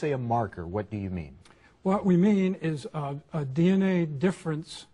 Say a marker, what do you mean? What we mean is a DNA difference,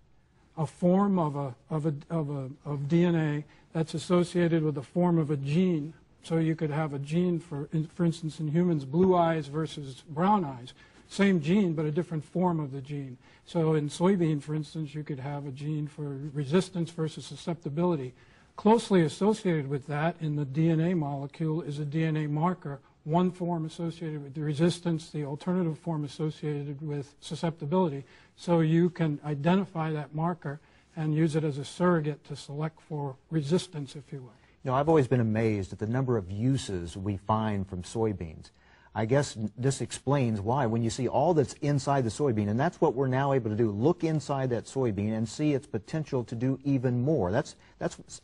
a form of DNA that's associated with the form of a gene. So you could have a gene, for instance, in humans, blue eyes versus brown eyes. Same gene, but a different form of the gene. So in soybean, for instance, you could have a gene for resistance versus susceptibility. Closely associated with that in the DNA molecule is a DNA marker, one form associated with the resistance, the alternative form associated with susceptibility. So you can identify that marker and use it as a surrogate to select for resistance, if you will. You know, I've always been amazed at the number of uses we find from soybeans. I guess this explains why when you see all that's inside the soybean, and that's what we're now able to do, look inside that soybean and see its potential to do even more. That's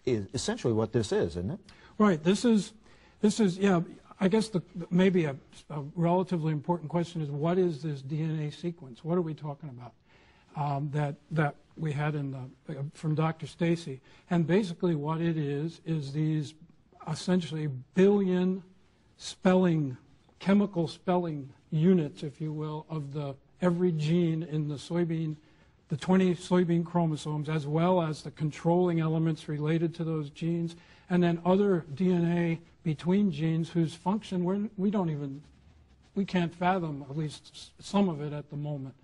essentially what this is, isn't it? Right. This is yeah, I guess maybe a relatively important question is, what is this DNA sequence? What are we talking about that we had from Dr. Stacy? And basically what it is these essentially billion chemical spelling units, if you will, of every gene in the soybean, the 20 soybean chromosomes, as well as the controlling elements related to those genes, and then other DNA between genes whose function we can't fathom, at least some of it at the moment.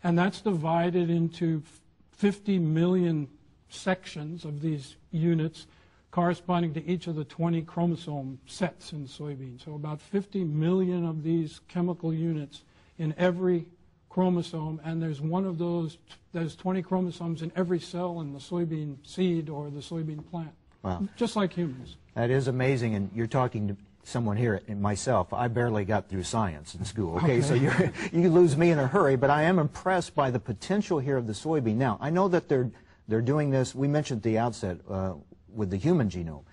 And that's divided into 50 million sections of these units corresponding to each of the 20 chromosome sets in soybean. So about 50 million of these chemical units in every chromosome, and there's one of those 20 chromosomes in every cell in the soybean seed or the soybean plant. Wow. Just like humans. That is amazing, and you're talking to someone here, and myself. I barely got through science in school, okay? So you lose me in a hurry, but I am impressed by the potential here of the soybean. Now, I know that they're doing this, we mentioned at the outset, with the human genome.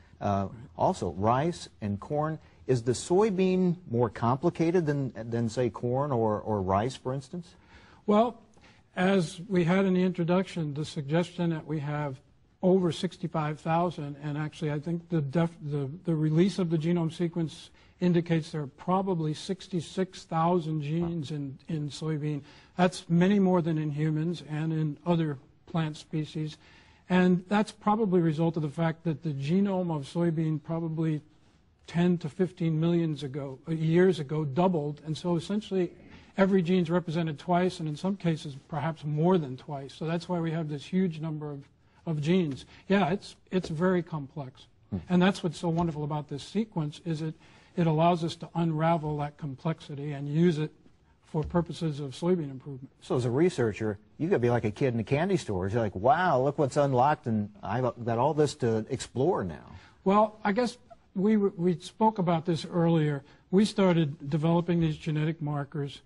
Also, rice and corn. Is the soybean more complicated than say, corn or rice, for instance? Well, as we had in the introduction, the suggestion that we have over 65,000, and actually I think the release of the genome sequence indicates there are probably 66,000 genes in soybean. That's many more than in humans and in other plant species. And that's probably a result of the fact that the genome of soybean probably 10 to 15 million years ago doubled, and so essentially every gene is represented twice, and in some cases perhaps more than twice. So that's why we have this huge number of genes. Yeah, it's very complex. And that's what's so wonderful about this sequence is it allows us to unravel that complexity and use it for purposes of soybean improvement. So as a researcher, you've got to be like a kid in a candy store. You're like, wow, look what's unlocked, and I've got all this to explore now. Well, I guess we spoke about this earlier. We started developing these genetic markers,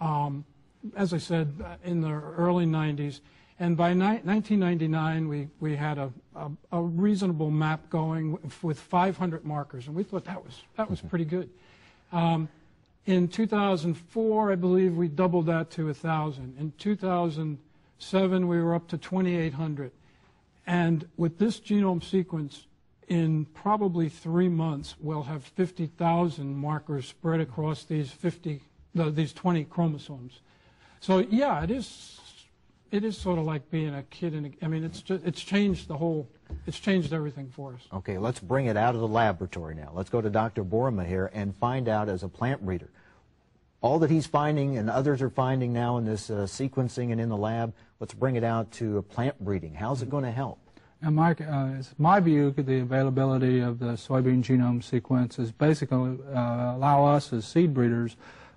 as I said, in the early 90s. And by 1999, we had a reasonable map going with 500 markers, and we thought that was pretty good. In 2004, I believe we doubled that to 1,000. In 2007, we were up to 2,800. And with this genome sequence, in probably 3 months, we'll have 50,000 markers spread across these 20 chromosomes. So yeah, it is sort of like being a kid I mean, it's changed everything for us. Okay, let's bring it out of the laboratory now. Let's go to Dr. Borma here and find out, as a plant breeder, all that he's finding and others are finding now in this sequencing and in the lab. Let's bring it out to plant breeding. How's it going to help? And Mike, it's my view that the availability of the soybean genome sequence is basically allow us as seed breeders,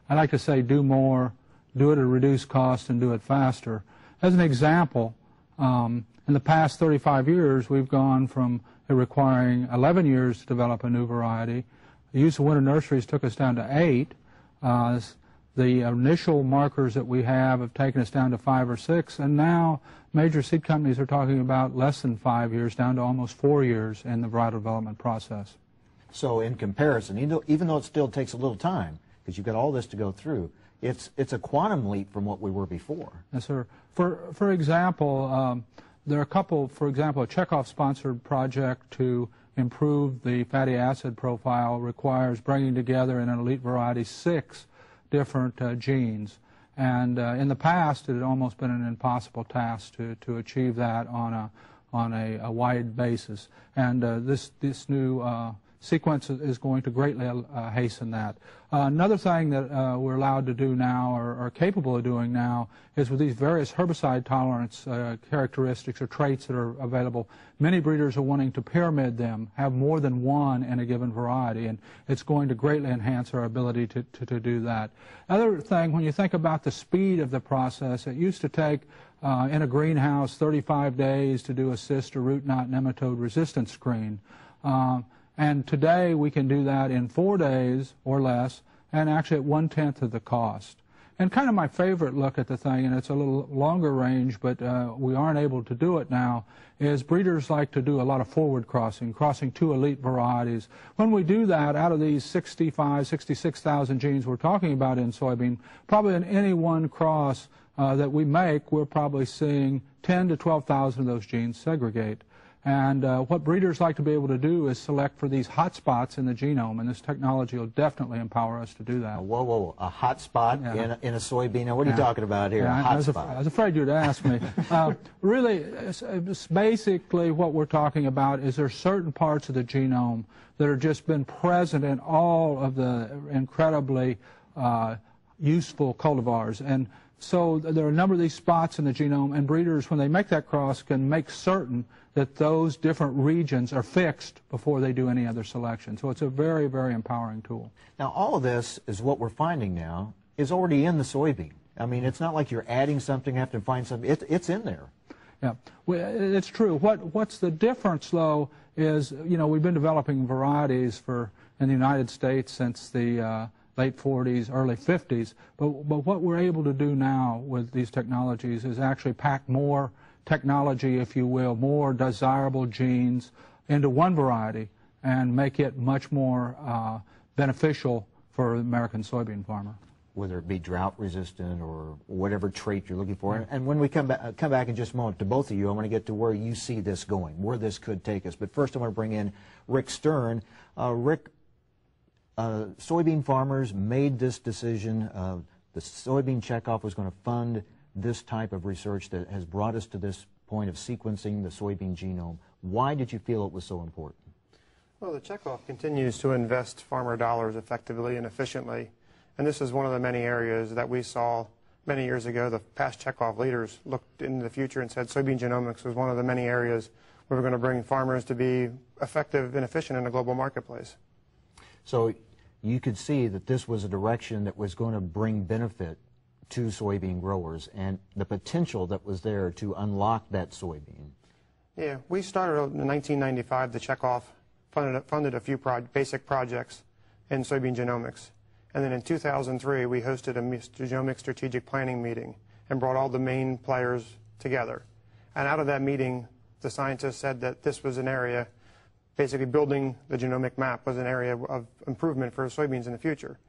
I like to say, do more, do it at a reduced cost, and do it faster. As an example, in the past 35 years, we've gone from it requiring 11 years to develop a new variety. The use of winter nurseries took us down to 8. The initial markers that we have taken us down to 5 or 6, and now major seed companies are talking about less than 5 years, down to almost 4 years in the varietal development process. So in comparison, even though it still takes a little time, because you've got all this to go through, it's a quantum leap from what we were before. Yes, sir. For example, there are a couple, for example, a Chekhov-sponsored project to improve the fatty acid profile requires bringing together in an elite variety 6 different genes. And in the past, it had almost been an impossible task to achieve that on a wide basis. And this new sequence is going to greatly hasten that. Another thing that we're allowed to do now, or are capable of doing now, is with these various herbicide tolerance characteristics or traits that are available, many breeders are wanting to pyramid them, have more than one in a given variety, and it's going to greatly enhance our ability to do that. Other thing, when you think about the speed of the process, it used to take in a greenhouse 35 days to do a cyst or root knot nematode resistance screen. And today we can do that in 4 days or less, and actually at 1/10 of the cost. And kind of my favorite look at the thing, and it's a little longer range, but we aren't able to do it now, is breeders like to do a lot of forward crossing 2 elite varieties. When we do that, out of these 65, 66,000 genes we're talking about in soybean, probably in any one cross that we make, we're probably seeing 10 to 12,000 of those genes segregate. And what breeders like to be able to do is select for these hot spots in the genome, and this technology will definitely empower us to do that. Whoa, a hot spot in a soybean? Now, what are you talking about here? I was afraid you'd ask me. Really, it's basically what we're talking about is there are certain parts of the genome that have just been present in all of the incredibly useful cultivars. And so there are a number of these spots in the genome, and breeders, when they make that cross, can make certain that those different regions are fixed before they do any other selection. So it's a very, very empowering tool. Now, all of this is what we're finding now is already in the soybean. I mean, it's not like you're adding something, have to find something. It's in there. Yeah, it's true. What's the difference, though, is, you know, we've been developing varieties in the United States since the late 40s, early 50s, but what we're able to do now with these technologies is actually pack more technology, if you will, more desirable genes into one variety and make it much more beneficial for the American soybean farmer. Whether it be drought resistant or whatever trait you're looking for. And when we come back in just a moment to both of you, I want to get to where you see this going, where this could take us. But first I want to bring in Rick Stern. Rick, soybean farmers made this decision. The soybean checkoff was going to fund this type of research that has brought us to this point of sequencing the soybean genome. Why did you feel it was so important? Well, the checkoff continues to invest farmer dollars effectively and efficiently, and this is one of the many areas that we saw many years ago. The past checkoff leaders looked into the future and said soybean genomics was one of the many areas where we're going to bring farmers to be effective and efficient in a global marketplace. So you could see that this was a direction that was going to bring benefit to soybean growers and the potential that was there to unlock that soybean. Yeah, we started in 1995. The checkoff funded a few basic projects in soybean genomics. And then in 2003, we hosted a genomic strategic planning meeting and brought all the main players together. And out of that meeting, the scientists said that this was an area, basically building the genomic map was an area of improvement for soybeans in the future.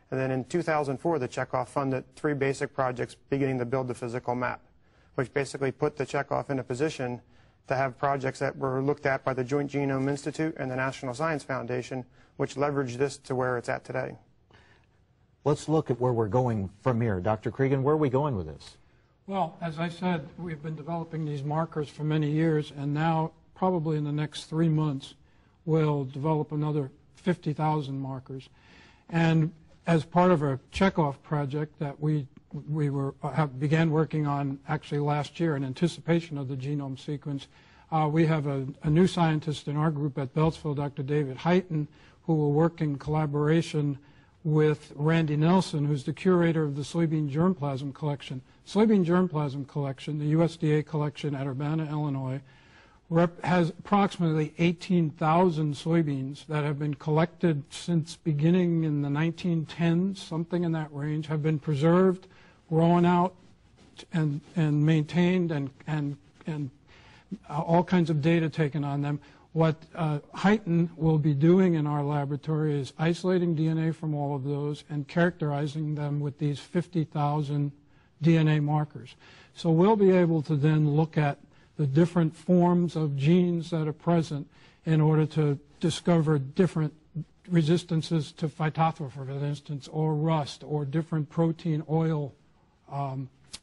And then in 2004, the checkoff funded 3 basic projects beginning to build the physical map, which basically put the checkoff in a position to have projects that were looked at by the Joint Genome Institute and the National Science Foundation, which leveraged this to where it's at today. Let's look at where we're going from here. Dr. Cregan, where are we going with this? Well, as I said, we've been developing these markers for many years, and now probably in the next 3 months we'll develop another 50,000 markers. And as part of a checkoff project that we began working on actually last year in anticipation of the genome sequence, we have a new scientist in our group at Beltsville, Dr. David Heighton, who will work in collaboration with Randy Nelson, who's the curator of the soybean germplasm collection. Soybean germplasm collection, the USDA collection at Urbana, Illinois, has approximately 18,000 soybeans that have been collected since beginning in the 1910s, something in that range, have been preserved, grown out, and maintained, and all kinds of data taken on them. What Heighton will be doing in our laboratory is isolating DNA from all of those and characterizing them with these 50,000 DNA markers. So we'll be able to then look at the different forms of genes that are present in order to discover different resistances to phytophthora, for instance, or rust, or different protein oil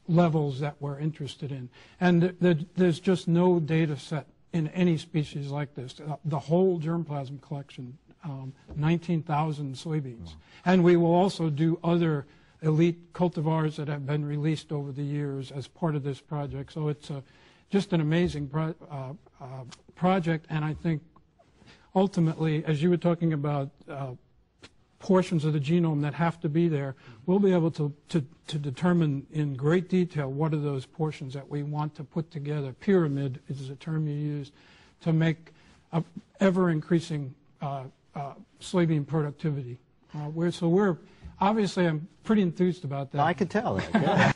levels that we're interested in. And there's just no data set in any species like this. The whole germplasm collection, 19,000 soybeans. And we will also do other elite cultivars that have been released over the years as part of this project. So it's just an amazing project, and I think ultimately, as you were talking about portions of the genome that have to be there, we'll be able to determine in great detail what are those portions that we want to put together. Pyramid is the term you use to make ever-increasing soybean productivity. So we're obviously, I'm pretty enthused about that. I could tell that. Yeah.